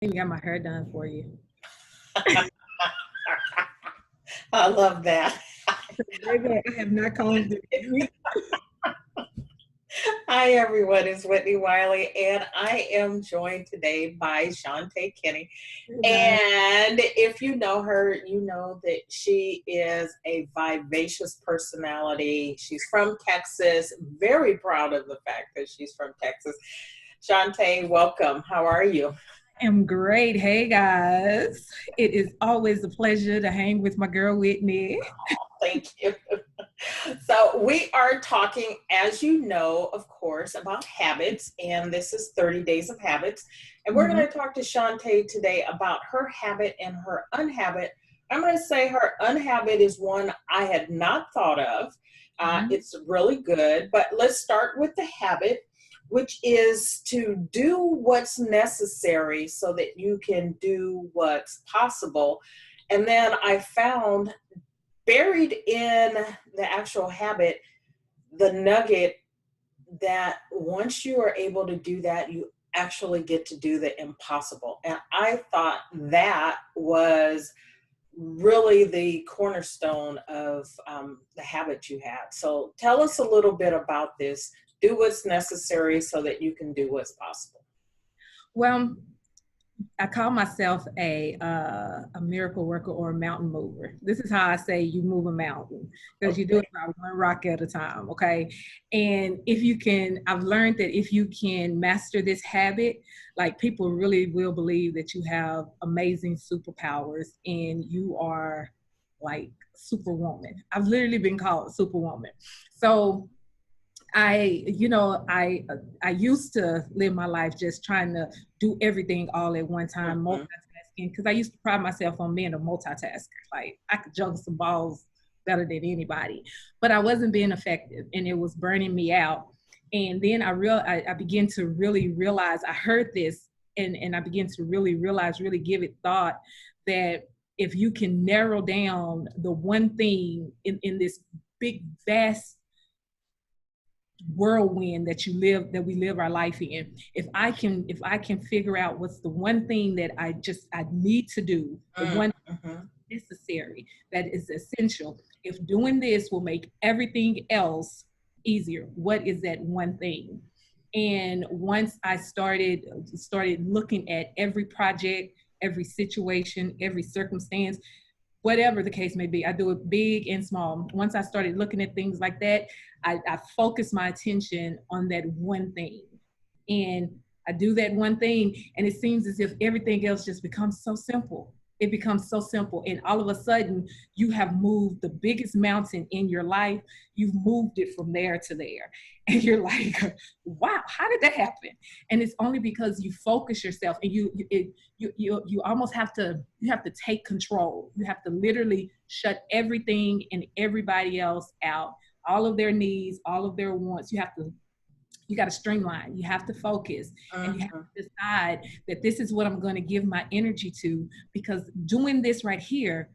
Even got my hair done for you. I love that. Baby, I have not combed it. Hi, everyone. It's Whitney Wiley, and I am joined today by Shawnte Kinney. Hey, guys. And if you know her, you know that she is a vivacious personality. She's from Texas. Very proud of the fact that she's from Texas. Shawnte, welcome. How are you? I am great. Hey, guys. It is always a pleasure to hang with my girl, Whitney. Thank you. So we are talking, as you know, of course, about habits, and this is 30 Days of Habits. And we're Mhm. going to talk to Shawnte today about her habit and her unhabit. I'm going to say her unhabit is one I had not thought of. Mhm. It's really good, but let's start with the habit, which is to do what's necessary so that you can do what's possible. And then I found buried in the actual habit, the nugget that once you are able to do that, you actually get to do the impossible. And I thought that was really the cornerstone of the habit you had. So tell us a little bit about this. Do what's necessary so that you can do what's possible. Well, I call myself a miracle worker or a mountain mover. This is how I say you move a mountain because you do Okay. it by one rock at a time. Okay. And if you can, I've learned that if you can master this habit, like people really will believe that you have amazing superpowers and you are like superwoman. I've literally been called superwoman. So I used to live my life just trying to do everything all at one time, Mhm. multitasking, because I used to pride myself on being a multitasker. Like I could juggle some balls better than anybody, but I wasn't being effective, and it was burning me out. And then I began to really realize I heard this, and I began to really realize, really give it thought that if you can narrow down the one thing in this big vast whirlwind that we live our life in, if I can figure out what's the one thing that I need to do, the one Mhm. necessary, that is essential, if doing this will make everything else easier, what is that one thing? And once I started looking at every project, every situation, every circumstance, whatever the case may be. I do it big and small. Once I started looking at things like that, I focused my attention on that one thing. And I do that one thing, and it seems as if everything else just becomes so simple. It becomes so simple. And all of a sudden, you have moved the biggest mountain in your life. You've moved it from there to there. And you're like, wow, how did that happen? And it's only because you focus yourself and you almost have to take control. You have to literally shut everything and everybody else out, all of their needs, all of their wants. You got to streamline, you have to focus, and you have Mhm. to decide that this is what I'm going to give my energy to, because doing this right here,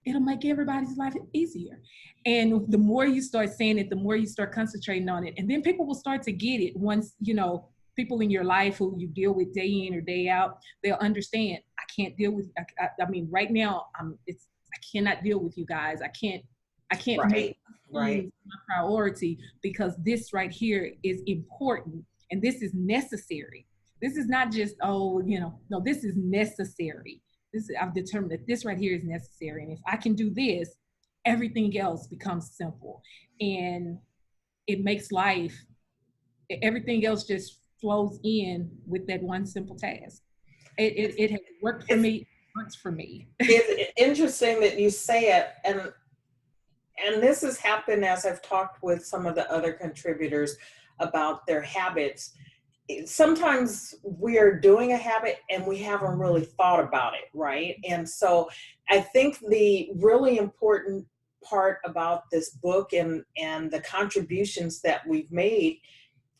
it'll make everybody's life easier. And the more you start saying it, the more you start concentrating on it, and then people will start to get it. Once people in your life who you deal with day in or day out, they'll understand. I can't deal with. I mean, right now, I cannot deal with you guys. I can't make Right. Right. things my priority, because this right here is important and this is necessary. This is not just, no, this is necessary. I've determined that this right here is necessary. And if I can do this, everything else becomes simple. And it makes life, everything else just flows in with that one simple task. It has worked for It's me, works for me. it's interesting that you say it, and this has happened as I've talked with some of the other contributors about their habits. Sometimes we are doing a habit and we haven't really thought about it, right? And so I think the really important part about this book and the contributions that we've made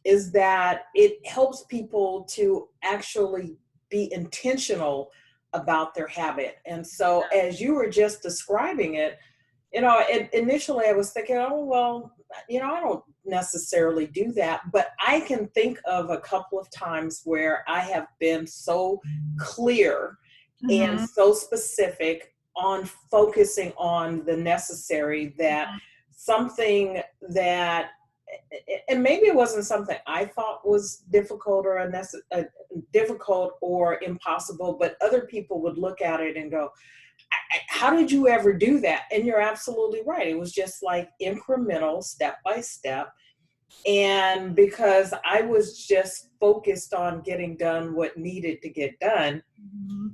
is that it helps people to actually be intentional about their habit. And so as you were just describing it, Initially I was thinking, oh, well, I don't necessarily do that, but I can think of a couple of times where I have been so clear and Mm-hmm. so specific on focusing on the necessary, that something that, and maybe it wasn't something I thought was difficult or difficult or impossible, but other people would look at it and go, how did you ever do that? And you're absolutely right. It was just like incremental, step by step. And because I was just focused on getting done what needed to get done, Mm-hmm.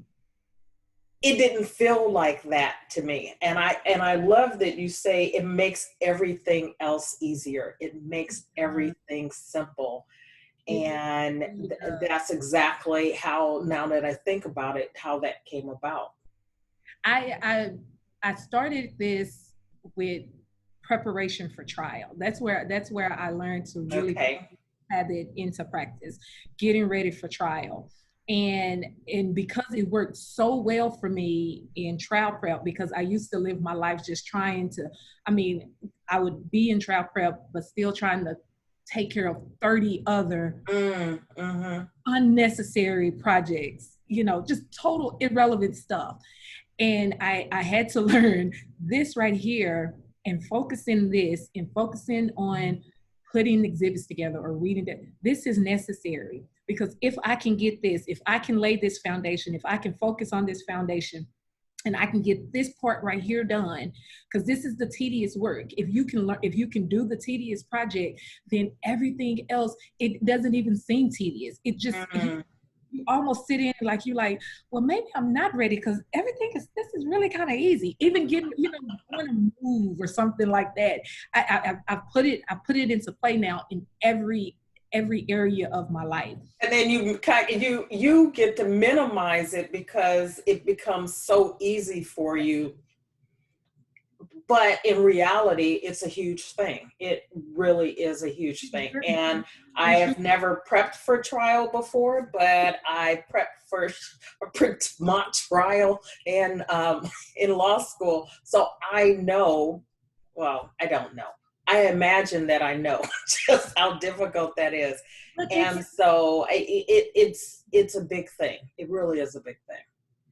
it didn't feel like that to me. And I love that you say it makes everything else easier. It makes everything simple. It And really does. that's exactly how, now that I think about it, how that came about. I I started this with preparation for trial. That's where I learned to really Okay. have it into practice, getting ready for trial. And because it worked so well for me in trial prep, because I used to live my life just trying to, I mean, I would be in trial prep, but still trying to take care of 30 other Mm-hmm. unnecessary projects, just total irrelevant stuff. And I had to learn this right here, and focusing on putting exhibits together or reading that. This is necessary, because if I can get this, if I can lay this foundation, if I can focus on this foundation, and I can get this part right here done, because this is the tedious work. If you can learn, if you can do the tedious project, then everything else, it doesn't even seem tedious. It just, Mm-hmm. you almost sit in like, you like, well, maybe I'm not ready, because this is really kind of easy. Even getting, doing a move or something like that. I put it into play now in every area of my life. And then you get to minimize it because it becomes so easy for you. But in reality, it's a huge thing. It really is a huge thing. And I have never prepped for trial before, but I prepped mock trial in law school. So I know, well, I don't know. I imagine that I know just how difficult that is. But And so it's a big thing. It really is a big thing.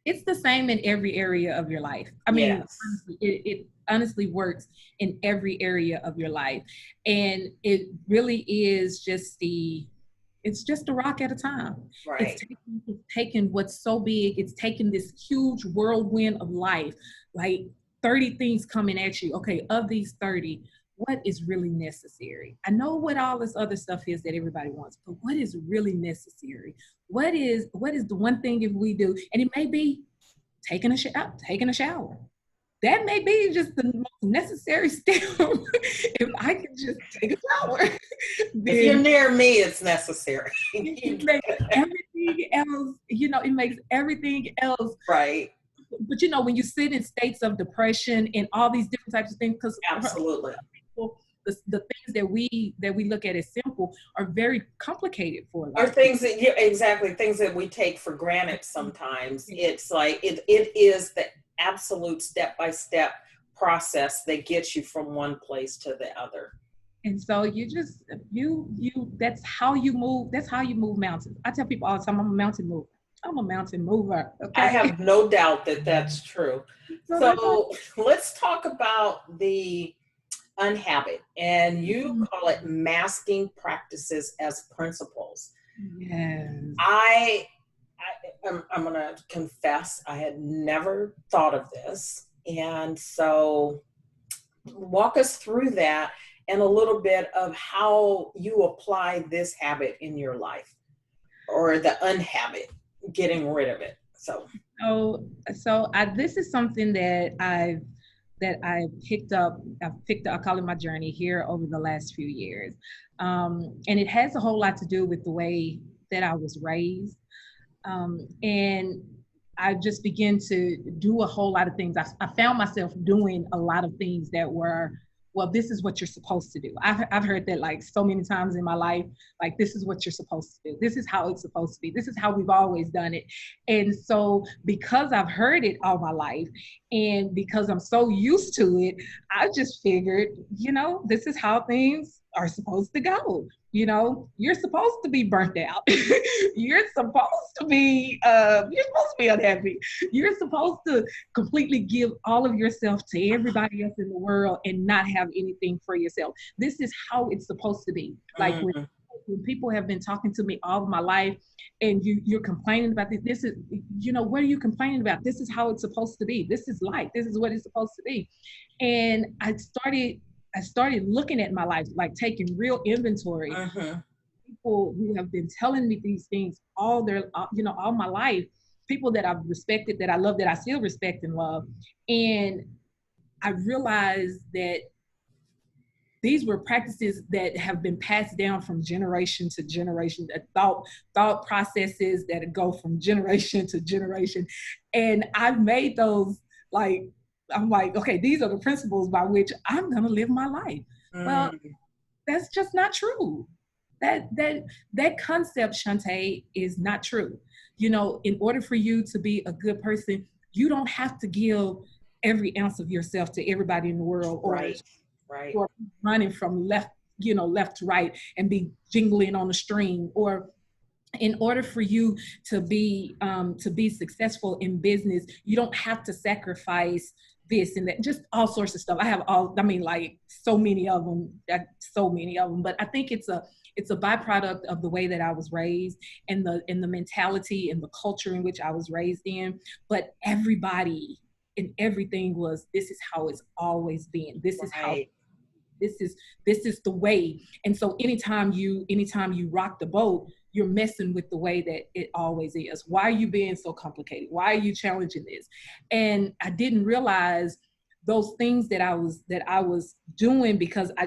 it's the same in every area of your life. I mean, Yes. honestly, it honestly works in every area of your life. And it really is it's just a rock at a time. Right. It's taking what's so big, it's taking this huge whirlwind of life, like 30 things coming at you. Okay, of these 30, what is really necessary? I know what all this other stuff is that everybody wants, but what is really necessary? What is the one thing, if we do, and it may be taking a shower. That may be just the most necessary step. If I can just take a shower, If you're then near me, it's necessary. it makes everything else, it makes everything else. Right. But when you sit in states of depression and all these different types of things, because Absolutely. the things that we look at as simple are very complicated for a Or lot of things people. that exactly, things that we take for granted sometimes. It's like it is the absolute step by step process that gets you from one place to the other. And so that's how you move mountains. I tell people all the time, I'm a mountain mover. I'm a mountain mover. I Okay. have no doubt that that's true. So that's all. So let's talk about the unhabit, and you call it masking practices as principles. Yes. I, I'm going to confess, I had never thought of this. And so walk us through that and a little bit of how you apply this habit in your life, or the unhabit, getting rid of it. This is something that I picked up. I call it my journey here over the last few years, and it has a whole lot to do with the way that I was raised, and I just began to do a whole lot of things. I found myself doing a lot of things that were well, this is what you're supposed to do. I've heard that like so many times in my life, like, this is what you're supposed to do. This is how it's supposed to be. This is how we've always done it. And so because I've heard it all my life and because I'm so used to it, I just figured, this is how things are supposed to go. You're supposed to be burnt out. You're supposed to be unhappy. You're supposed to completely give all of yourself to everybody else in the world and not have anything for yourself. This is how it's supposed to be. Like when people have been talking to me all of my life and you're complaining about this is, what are you complaining about? This is how it's supposed to be. This is life. This is what it's supposed to be. And I started looking at my life, like taking real inventory. People who have been telling me these things all my life, people that I've respected, that I love, that I still respect and love. And I realized that these were practices that have been passed down from generation to generation, thought processes that go from generation to generation. And I've made those, I'm like, okay, these are the principles by which I'm going to live my life. Well, that's just not true. That concept, Shawnte, is not true. In order for you to be a good person, you don't have to give every ounce of yourself to everybody in the world, or running from left to right and be jingling on the string, or in order for you to be successful in business, you don't have to sacrifice this and that, just all sorts of stuff. Like so many of them, but I think it's a byproduct of the way that I was raised and the mentality and the culture in which I was raised in. But everybody and everything was, this is how it's always been. This is how, this is the way. And so anytime you rock the boat, you're messing with the way that it always is. Why are you being so complicated? Why are you challenging this? And I didn't realize those things that I was doing because I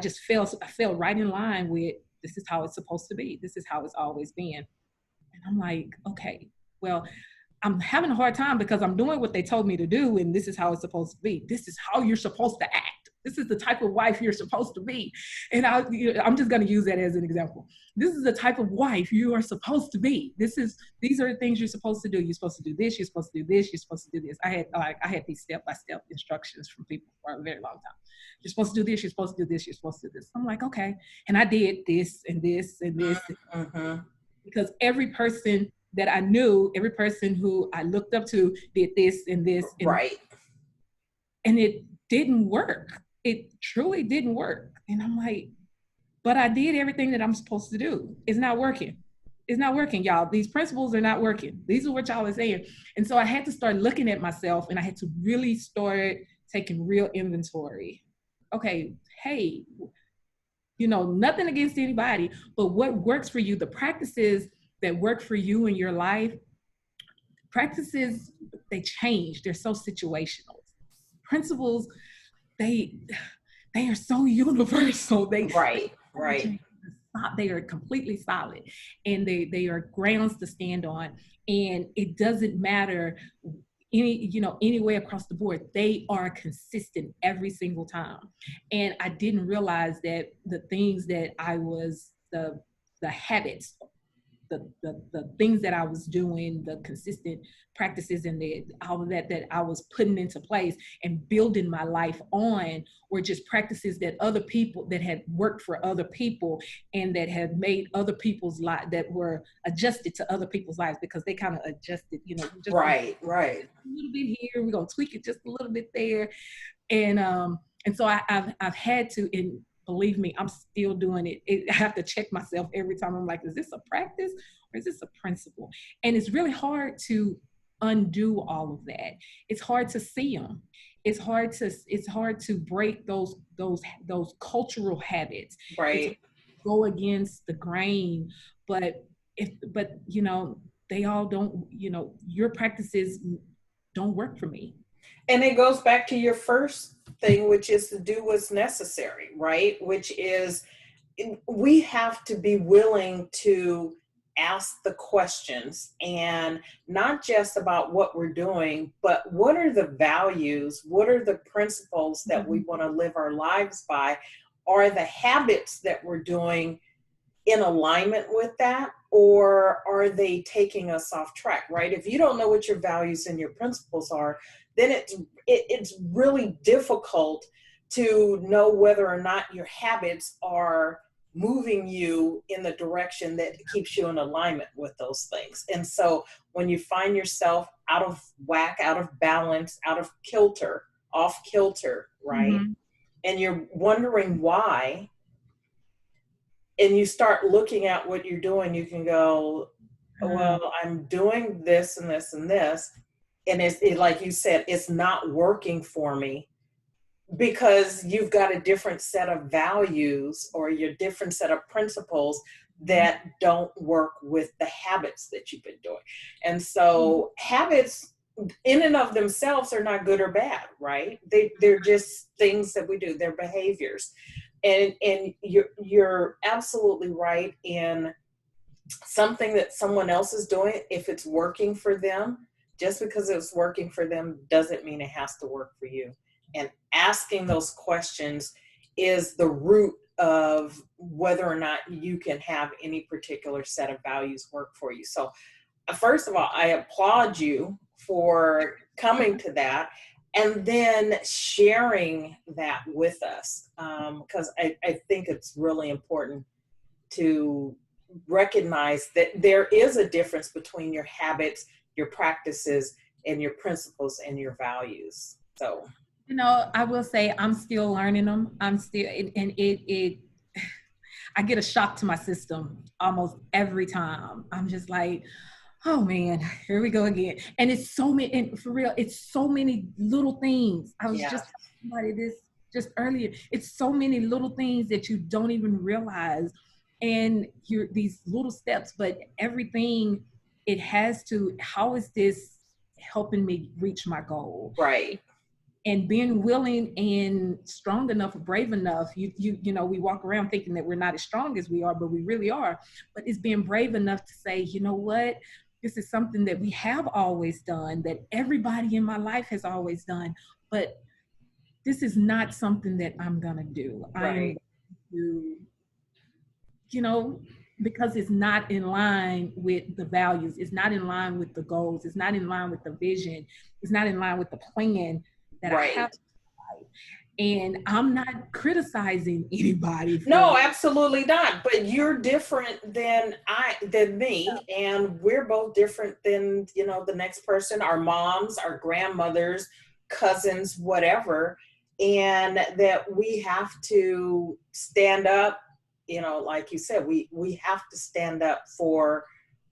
fell right in line with, this is how it's supposed to be. This is how it's always been. And I'm like, okay, well, I'm having a hard time because I'm doing what they told me to do, and this is how it's supposed to be. This is how you're supposed to act. This is the type of wife you're supposed to be. And I'm just going to use that as an example. This is the type of wife you are supposed to be. These are the things you're supposed to do. You're supposed to do this. You're supposed to do this. You're supposed to do this. I had these step-by-step instructions from people for a very long time. You're supposed to do this. You're supposed to do this. You're supposed to do this. I'm like, okay. And I did this and this and this. Because every person that I knew, every person who I looked up to did this and this. And it didn't work. It truly didn't work. And I'm like, but I did everything that I'm supposed to do. It's not working. It's not working, y'all. These principles are not working. These are what y'all are saying. And so I had to start looking at myself, and I had to really start taking real inventory. Okay, hey, nothing against anybody, but what works for you, the practices that work for you in your life, practices, they change. They're so situational. Principles, they are so universal. They are completely solid, and they are grounds to stand on. And it doesn't matter any way across the board. They are consistent every single time. And I didn't realize that the things that I was, the habits, the things that I was doing, the consistent practices and all of that I was putting into place and building my life on, were just practices that other people, that had worked for other people, and that had made other people's lives, that were adjusted to other people's lives, because they kind of adjusted, just right. A little bit here, we're gonna tweak it just a little bit there, and so I've had to, and believe me, I'm still doing it. I have to check myself every time. I'm like, is this a practice or is this a principle? And it's really hard to undo all of that. It's hard to see them. It's hard to break those cultural habits. Right. Go against the grain, but they all don't. Your practices don't work for me. And it goes back to your first thing, which is to do what's necessary, right? Which is, we have to be willing to ask the questions, and not just about what we're doing, but what are the values, what are the principles that we want to live our lives by? Are the habits that we're doing in alignment with that, or are they taking us off track, right? If you don't know what your values and your principles are, then it's really difficult to know whether or not your habits are moving you in the direction that keeps you in alignment with those things. And so when you find yourself out of whack, out of balance, out of kilter, off kilter, right? And you're wondering why, and you start looking at what you're doing, you can go, well, I'm doing this and this and this. And like you said, it's not working for me, because you've got a different set of values or your different set of principles that don't work with the habits that you've been doing. And so habits in and of themselves are not good or bad, right? They're just things that we do. They're behaviors. And you're absolutely right in something that someone else is doing. If it's working for them, just because it's working for them doesn't mean it has to work for you. And asking those questions is the root of whether or not you can have any particular set of values work for you. So first of all, I applaud you for coming to that and then sharing that with us, because I think it's really important to recognize that there is a difference between your habits, your practices, and your principles and your values. So, I will say I'm still learning them. I'm still, and I get a shock to my system almost every time. I'm just like, oh man, here we go again. And it's so many, and for real, it's so many little things. I was just telling somebody this just earlier. It's so many little things that you don't even realize. And these little steps, but everything, it has to, how is this helping me reach my goal? right. And being willing and strong enough, brave enough, you know, we walk around thinking that we're not as strong as we are, but we really are. But it's being brave enough to say, you know what, this is something that we have always done, that everybody in my life has always done, but this is not something that I'm gonna do. Right. I'm going to, you know, because it's not in line with the values, it's not in line with the goals, it's not in line with the vision, it's not in line with the plan that I have. And I'm not criticizing anybody. No, absolutely not. But you're different than me, and we're both different than, you know, the next person, our moms, our grandmothers, cousins, whatever. And that we have to stand up, you know, like you said, we have to stand up for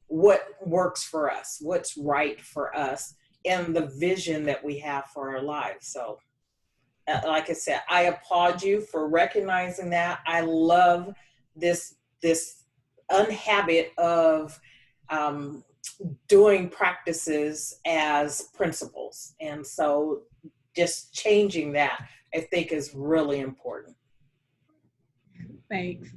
what works for us, what's right for us, and the vision that we have for our lives. So like I said, I applaud you for recognizing that. I love this unhabit of doing practices as principles. And so just changing that, I think, is really important. Thanks.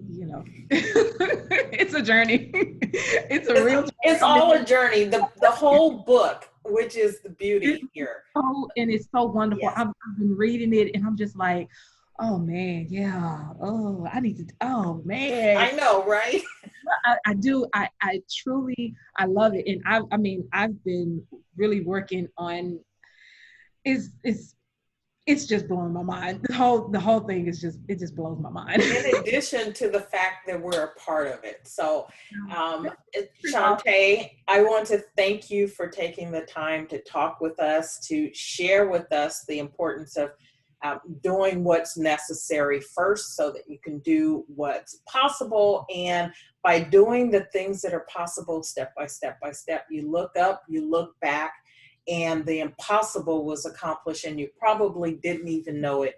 You know, it's a journey. It's a real journey. It's all a journey. The whole book, which is the beauty here. Oh, and it's so wonderful. Yes. I've been reading it and I'm just like, oh man, yeah. Oh, I need to, oh man. I know, right? I do. I truly, I love it. And I mean, I've been really working on, it's just blowing my mind. The whole thing is just, it just blows my mind. In addition to the fact that we're a part of it. So, Shawnte, I want to thank you for taking the time to talk with us, to share with us the importance of doing what's necessary first so that you can do what's possible. And by doing the things that are possible step by step by step, you look up, you look back, and the impossible was accomplished, and you probably didn't even know it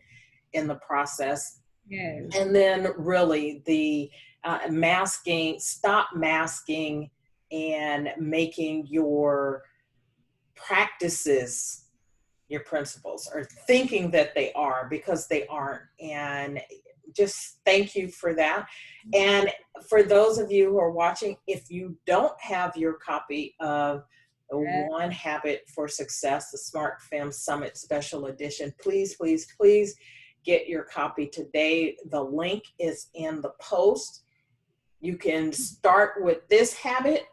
in the process. Yes. And then really the stop masking and making your practices your principles, or thinking that they are, because they aren't. And just thank you for that. And for those of you who are watching, if you don't have your copy of the One Habit for Success, the Smart Femme Summit Special Edition, please, please, please get your copy today. The link is in the post. You can start with this habit,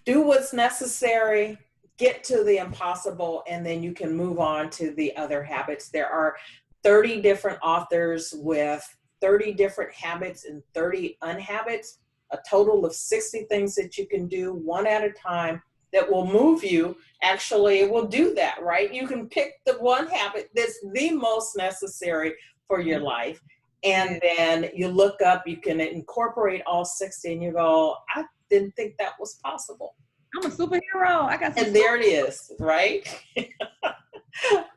do what's necessary, get to the impossible, and then you can move on to the other habits. There are 30 different authors with 30 different habits and 30 unhabits, a total of 60 things that you can do one at a time that will move you. Actually, it will do that, right? You can pick the one habit that's the most necessary for your life. And then you look up, you can incorporate all 60, and you go, I didn't think that was possible. I'm a superhero. I got some. And there it is, right?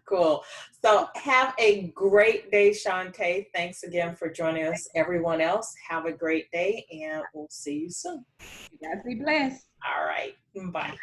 Cool. So have a great day, Shawnte. Thanks again for joining us. Everyone else, have a great day, and we'll see you soon. You guys be blessed. All right. Bye.